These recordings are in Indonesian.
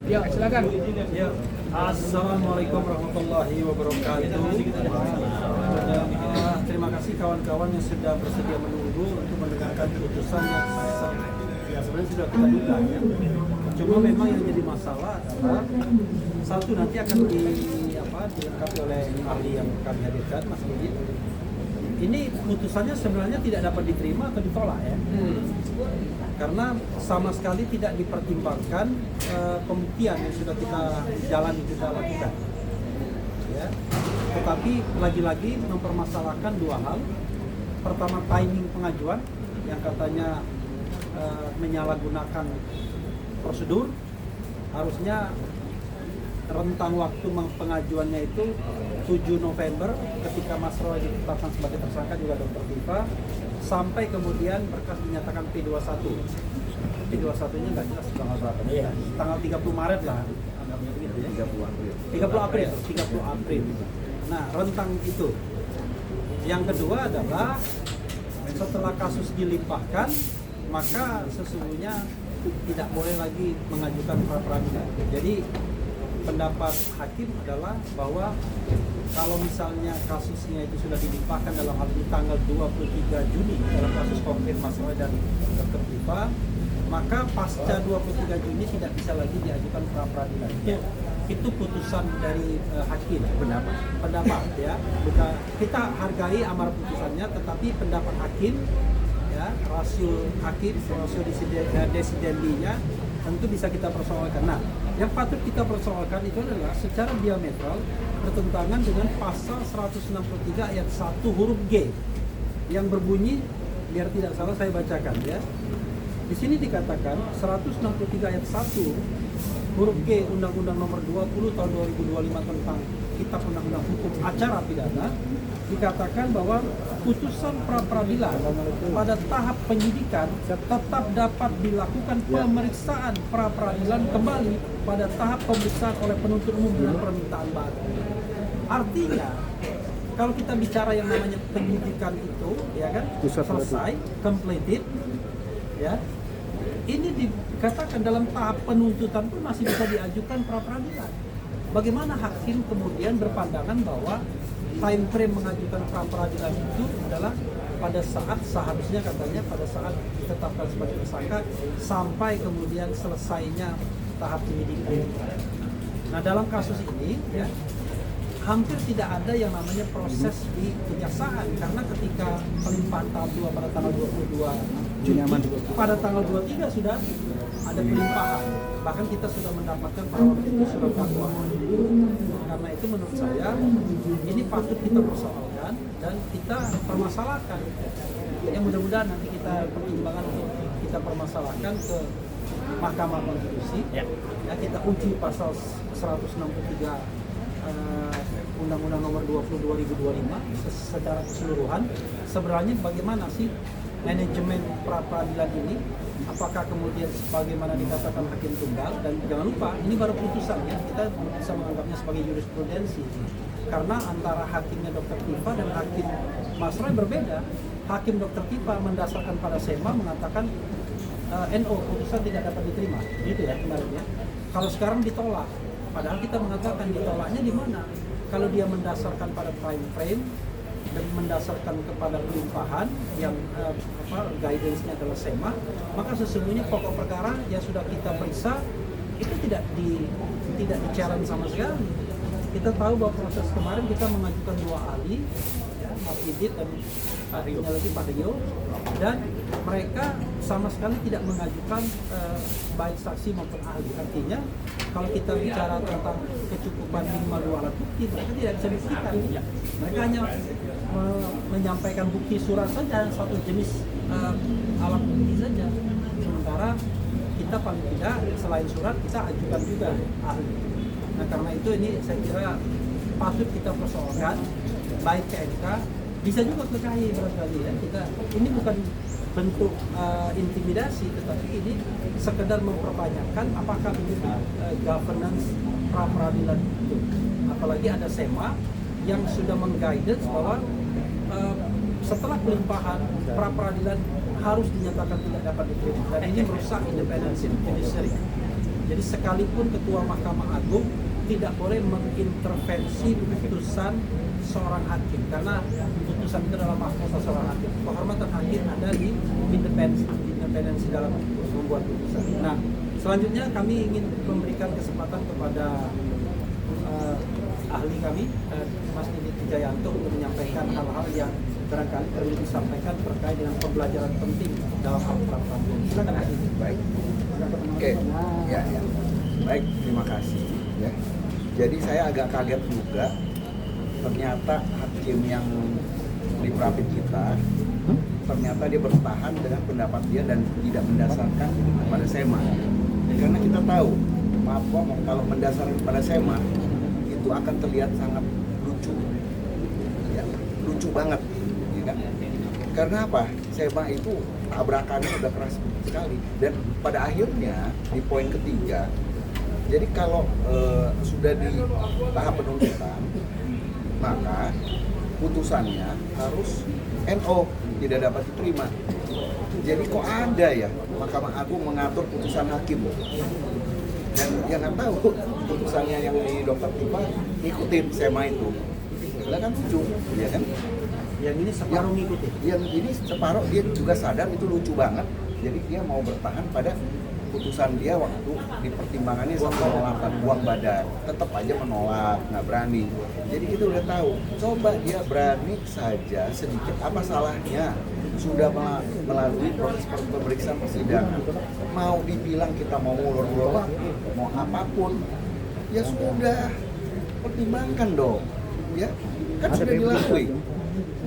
Ya, silakan. Ya, Assalamualaikum warahmatullahi wabarakatuh. Terima kasih kawan-kawan yang sudah bersedia menunggu untuk mendengarkan putusan yang ya sebenarnya sudah kita duga ya. Cuma memang yang jadi masalah adalah satu nanti akan dilengkapi oleh ahli yang kami hadirkan, Mas Budi. Ini putusannya sebenarnya tidak dapat diterima atau ditolak ya. Karena sama sekali tidak dipertimbangkan pembuktian yang sudah kita lakukan. Ya. Tetapi lagi-lagi mempermasalahkan dua hal. Pertama, timing pengajuan yang katanya menyalahgunakan prosedur. Harusnya rentang waktu pengajuannya itu 7 November ketika Mas Roy ditetapkan sebagai tersangka, juga Dr. Tifa, sampai kemudian berkas dinyatakan P21. P21-nya nggak jelas tanggal berapa. Iya. Tanggal 30 Maret lah. 30 April. Nah, rentang itu. Yang kedua adalah setelah kasus dilimpahkan, maka sesungguhnya tidak boleh lagi mengajukan pra-peradilan. Jadi pendapat hakim adalah bahwa kalau misalnya kasusnya itu sudah dilimpahkan dalam hal ini tanggal 23 Juni dalam kasus konkret Mas Roy dan Dr. Tifa, maka pasca 23 Juni tidak bisa lagi diajukan pra-peradilan. Itu putusan dari hakim. Pendapat ya. Bukan, kita hargai amar putusannya, tetapi pendapat hakim ya, rasio hakim, rasio desidendinya tentu bisa kita persoalkan. Nah, yang patut kita persoalkan itu adalah secara diametral bertentangan dengan pasal 163 ayat 1 huruf G yang berbunyi, biar tidak salah saya bacakan ya. Di sini dikatakan 163 ayat 1 huruf G Undang-Undang Nomor 20 Tahun 2025 tentang Kitab Undang-Undang Hukum Acara Pidana dikatakan bahwa putusan pra-peradilan pada tahap penyidikan tetap dapat dilakukan pemeriksaan pra-peradilan kembali pada tahap pemeriksaan oleh penuntut umum dengan permintaan baru. Artinya, kalau kita bicara yang namanya penyidikan itu, ya kan, selesai, completed, ya, ini dikatakan dalam tahap penuntutan pun masih bisa diajukan pra-peradilan. Bagaimana hakim kemudian berpandangan bahwa time frame mengajukan pra-peradilan itu adalah pada saat seharusnya katanya pada saat ditetapkan sebagai tersangka sampai kemudian selesainya tahap penyidikan. Nah, dalam kasus ini ya hampir tidak ada yang namanya proses di kejaksaan, karena ketika pelimpahan tahap 2 pada tanggal 22 Juni, pada tanggal 23 sudah ada pelimpahan. Bahkan kita sudah mendapatkan pada waktu itu surat dakwaan. Karena itu menurut saya ini patut kita persoalkan dan kita permasalahkan. Ya, mudah-mudahan nanti kita pertimbangkan untuk kita permasalahkan ke Mahkamah Konstitusi. Ya, kita uji pasal 163 Undang-Undang Nomor 20 2025 secara keseluruhan. Sebenarnya bagaimana sih manajemen pra-peradilan ini? Apakah kemudian sebagaimana dikatakan hakim tunggal, dan jangan lupa ini baru putusan ya, kita bisa menganggapnya sebagai jurisprudensi karena antara hakimnya Dr. Tifa dan hakim Mas Roy berbeda. Hakim Dr. Tifa mendasarkan pada SEMA mengatakan NO putusan tidak dapat diterima, gitu ya kemarin ya. Kalau sekarang ditolak, padahal kita mengatakan ditolaknya di mana? Kalau dia mendasarkan pada time frame dan mendasarkan kepada pelimpahan yang guidance-nya adalah SEMA, maka sesungguhnya pokok perkara yang sudah kita periksa itu tidak di-challenge sama sekali. Kita tahu bahwa proses kemarin kita mengajukan 2 ahli, ya, Mas Didit dan ahlinya lagi Pak Rio, dan mereka sama sekali tidak mengajukan baik saksi maupun ahli. Artinya kalau kita bicara tentang kecukupan minimal 2 alat bukti, mereka tidak bisa buktikan. Mereka hanya menyampaikan bukti surat saja, satu jenis alat bukti saja. Sementara kita paling tidak selain surat kita ajukan juga ahli. Nah, karena itu ini saya kira patut kita persoalkan baik ke MK, bisa juga ke KAI barangkali ya. Ini bukan bentuk intimidasi, tetapi ini sekedar mempertanyakan apakah ini governance pra-peradilan itu. Apalagi ada SEMA yang sudah mengguidance bahwa setelah pelimpahan pra-peradilan harus dinyatakan tidak dapat diterima, dan ini merusak independensi judiciary. Jadi sekalipun Ketua Mahkamah Agung tidak boleh mengintervensi putusan seorang hakim, karena putusan itu adalah mahkota seorang hakim. Kehormatan hakim ada di independensi dalam membuat putusan. Nah, selanjutnya kami ingin memberikan kesempatan kepada ahli kami, Mas Didi Wijayanto, untuk menyampaikan hal-hal yang barangkali perlu disampaikan terkait dengan pembelajaran penting dalam pra-peradilan. Silakan Mas Didi. Baik. Oke. Ya. Baik, terima kasih. Ya. Jadi saya agak kaget juga, ternyata hakim yang di Prapit kita ternyata dia bertahan dengan pendapat dia dan tidak mendasarkan pada SEMA. Karena kita tahu, maaf ngomong, kalau mendasarkan pada SEMA itu akan terlihat sangat lucu, ya, lucu banget, ya kan? Karena apa? SEMA itu tabrakannya udah keras sekali, dan pada akhirnya di poin ketiga, jadi kalau sudah di tahap penuntutan, maka putusannya harus NO, tidak dapat diterima. Jadi kok ada ya Mahkamah Agung mengatur putusan hakim, dan yang nggak tahu putusannya yang di Dr. Tipa ngikutin SEMA itu, lah kan lucu, ya kan? Yang ini separuh ngikutin. Yang ini separuh, dia juga sadar itu lucu banget. Jadi dia mau bertahan pada putusan dia waktu di pertimbangannya 108 uang badan, tetap aja menolak, nggak berani. Jadi kita udah tahu, coba dia berani saja sedikit, apa salahnya? Sudah melalui proses pemeriksaan persidangan, mau dibilang kita mau ngulur-ngulur waktu, mau apapun, ya sudah, pertimbangkan dong, ya kan sudah dilalui,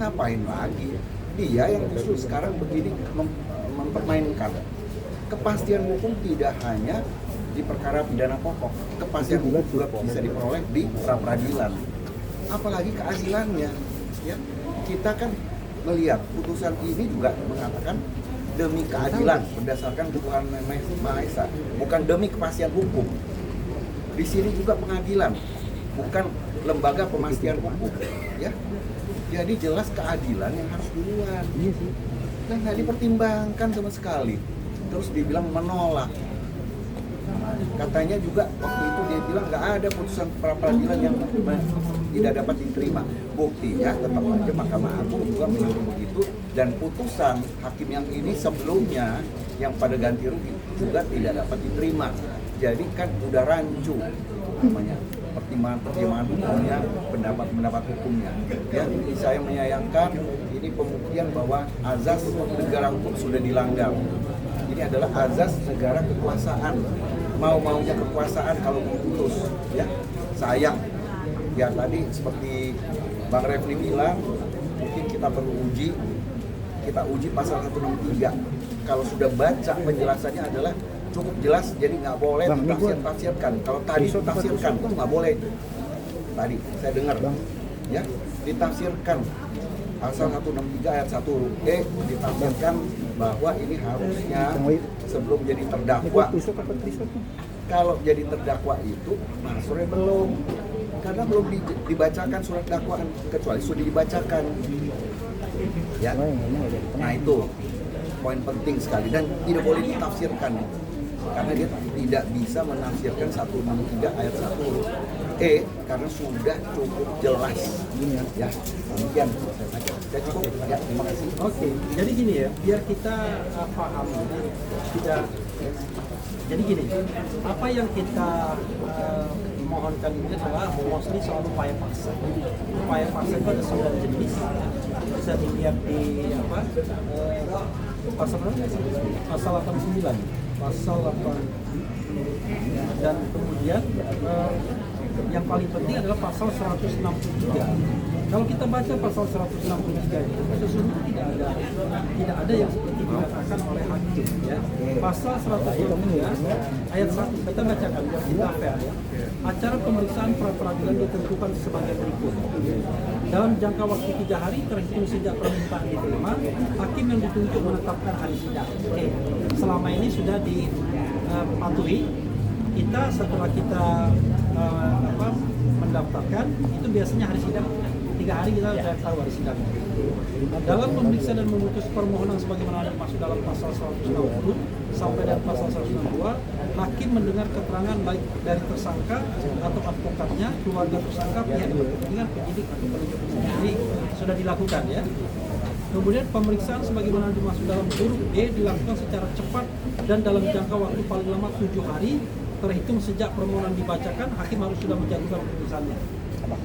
ngapain lagi? Dia yang justru sekarang begini mempermainkan kepastian hukum, tidak hanya di perkara pidana pokok, kepastian hukum juga bisa diperoleh di pra-peradilan, apalagi keadilannya, ya. Kita kan melihat putusan ini juga mengatakan demi keadilan berdasarkan Tuhan Maha Esa, bukan demi kepastian hukum. Di sini juga pengadilan, bukan lembaga pemastian hukum, ya. Jadi jelas keadilan yang harus duluan, dan nggak dipertimbangkan sama sekali. Terus dibilang menolak. Katanya juga waktu itu dia bilang nggak ada putusan pra-peradilan yang tidak dapat diterima. Buktinya tetap aja Mahkamah Agung juga menyuruh begitu, dan putusan hakim yang ini sebelumnya yang pada ganti rugi juga tidak dapat diterima. Jadi kan udah rancu namanya pertimbangan hukumnya, pendapat hukumnya. Ya, saya menyayangkan ini pembuktian bahwa azas negara hukum sudah dilanggar. Ini adalah azas negara kekuasaan. Mau-maunya kekuasaan kalau memutus, ya. Sayang. Ya tadi seperti Bang Refli bilang, mungkin kita perlu kita uji pasal 163. Kalau sudah baca penjelasannya adalah cukup jelas, jadi nggak boleh ditafsir-tafsirkan. Kalau tadi ditafsirkan, itu nggak boleh. Tadi saya dengar, ya, ditafsirkan pasal 163 ayat 1 ditafsirkan bahwa ini harusnya sebelum jadi terdakwa. Kalau jadi terdakwa itu maksudnya belum, karena belum dibacakan surat dakwaan, kecuali sudah dibacakan, ya. Nah itu poin penting sekali, dan tidak boleh ditafsirkan karena dia tidak bisa menafsirkan 163 ayat 1 karena sudah cukup jelas, ya. Demikian saya cukup, ya, terima kasih. Oke, jadi gini ya, biar kita paham, tidak. Jadi gini, apa yang kita mohonkan ini adalah mostly soal upaya paksa. Upaya paksa itu ada 9 jenis, bisa dilihat di pasal 89, pasal 8, dan kemudian yang paling penting adalah pasal 163. Kalau kita baca pasal 163 itu sesungguhnya tidak ada yang seperti dikatakan oleh hakim, ya. Pasal 163 ayat 1 kita bacakan biar kita fair, ya. Acara pemeriksaan pra-peradilan ditentukan sebagai berikut. Dalam jangka waktu 3 hari terhitung sejak permintaan diterima, hakim yang ditunjuk menetapkan hari sidang. Oke, selama ini sudah dipatuhi. Kita setelah kita mendaftarkan, itu biasanya hari sidang 3 hari kita sudah tahu hari sidang. Dalam memeriksa dan memutus permohonan sebagaimana dimaksud dalam pasal 160 sampai dan pasal 162, hakim mendengar keterangan baik dari tersangka atau advokatnya, keluarga tersangka, pihak yang berkepentingan, penyidik atau penuntut umum. Ini sudah dilakukan ya. Kemudian pemeriksaan sebagaimana dimaksud dalam huruf B dilakukan secara cepat dan dalam jangka waktu paling lama 7 hari terhitung sejak permohonan dibacakan, hakim harus sudah menjatuhkan putusannya.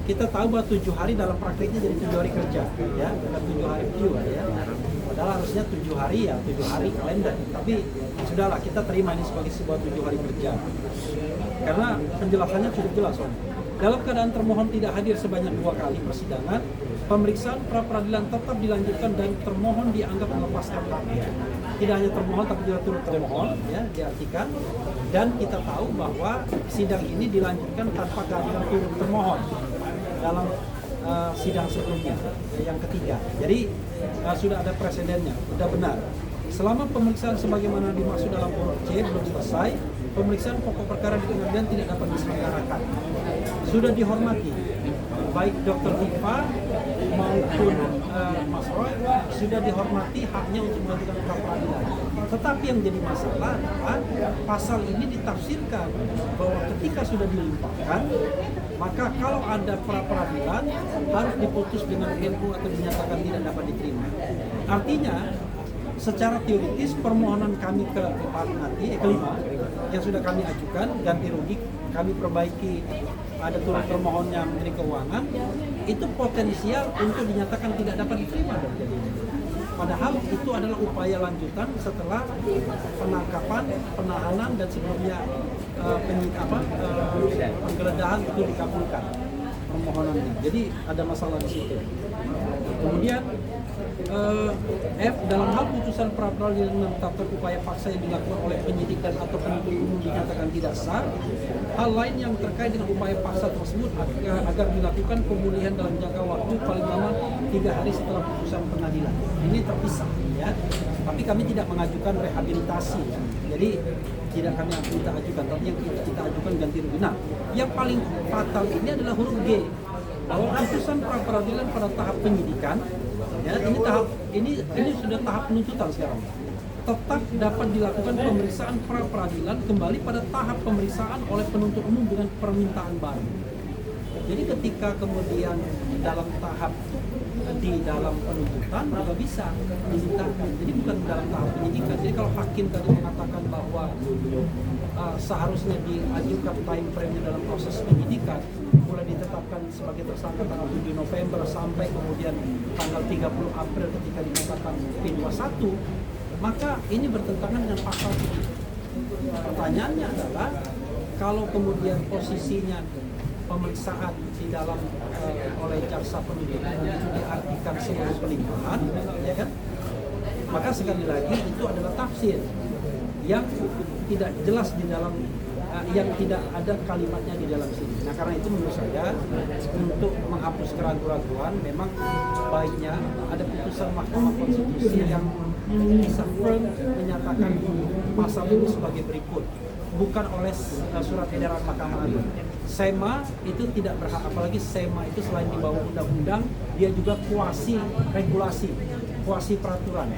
Kita tahu bahwa 7 hari dalam prakteknya jadi 7 hari kerja, ya, bukan 7 hari juga ya. Padahal harusnya 7 hari ya, 7 hari kalender. Tapi sudahlah, kita terima ini sebagai sebuah 7 hari kerja. Karena penjelasannya cukup jelas, Om. Dalam keadaan termohon tidak hadir sebanyak 2 kali persidangan, pemeriksaan pra peradilan tetap dilanjutkan dan termohon dianggap melepaskan hak. Tidak hanya termohon tapi juga turut termohon, ya, diartikan. Dan kita tahu bahwa sidang ini dilanjutkan tanpa kehadiran turut termohon dalam sidang sebelumnya, yang ketiga. Jadi sudah ada presidennya, sudah benar. Selama pemeriksaan sebagaimana dimaksud dalam huruf C belum selesai, pemeriksaan pokok perkara di pengadilan tidak dapat diselenggarakan. Sudah dihormati, baik Dr. Iva maupun Mas Roy sudah dihormati haknya untuk mengajukan pra peradilan. Tetapi yang jadi masalah adalah pasal ini ditafsirkan bahwa ketika sudah dilimpahkan, maka kalau ada pra peradilan harus diputus dengan NU atau dinyatakan tidak dapat diterima. Artinya, secara teoritis permohonan kami kelima yang sudah kami ajukan ganti rugi, kami perbaiki, ada turut termohonnya Menteri Keuangan, itu potensial untuk dinyatakan tidak dapat diterima dong jadinya. Padahal itu adalah upaya lanjutan setelah penangkapan, penahanan dan sebelumnya penggeledahan itu dikabulkan permohonannya. Jadi ada masalah di situ. Kemudian F, dalam hal putusan pra peradilan menetapkan upaya paksa yang dilakukan oleh penyidik dan atau penuntut umum dinyatakan tidak sah, hal lain yang terkait dengan upaya paksa tersebut agar dilakukan pemulihan dalam jangka waktu paling lama 3 hari setelah putusan pengadilan. Ini terpisah, ya. Tapi kami tidak mengajukan rehabilitasi, ya. Jadi tidak kami ajukan, tapi yang kita ajukan ganti rugi. Nah, yang paling fatal ini adalah huruf G, bahwa putusan pra peradilan pada tahap penyidikan, ya, ini sudah tahap penuntutan sekarang, tetap dapat dilakukan pemeriksaan pra peradilan kembali pada tahap pemeriksaan oleh penuntut umum dengan permintaan baru. Jadi ketika kemudian dalam tahap di dalam penuntutan juga bisa dimintakan. Jadi bukan dalam tahap penyidikan. Jadi kalau hakim tadi mengatakan bahwa seharusnya diajukan time frame-nya dalam proses penyidikan, mulai ditetapkan sebagai tersangka tanggal 7 November sampai kemudian tanggal 30 April ketika dinyatakan P21, maka ini bertentangan dengan pasal ini. Pertanyaannya adalah, kalau kemudian posisinya pemeriksaan di dalam oleh jaksa penuntut umum itu diartikan sebagai pelimpahan, ya kan? Maka sekali lagi itu adalah tafsir yang tidak jelas di dalam, yang tidak ada kalimatnya di dalam sini. Nah, karena itu menurut saya untuk menghapus keraguan-keraguan, memang baiknya ada putusan Mahkamah Konstitusi yang bisa firm menyatakan pasal ini sebagai berikut, bukan oleh surat edaran Mahkamah Agung. SEMA itu tidak berhak, apalagi SEMA itu selain di bawah undang-undang, dia juga kuasi regulasi, kuasi peraturan.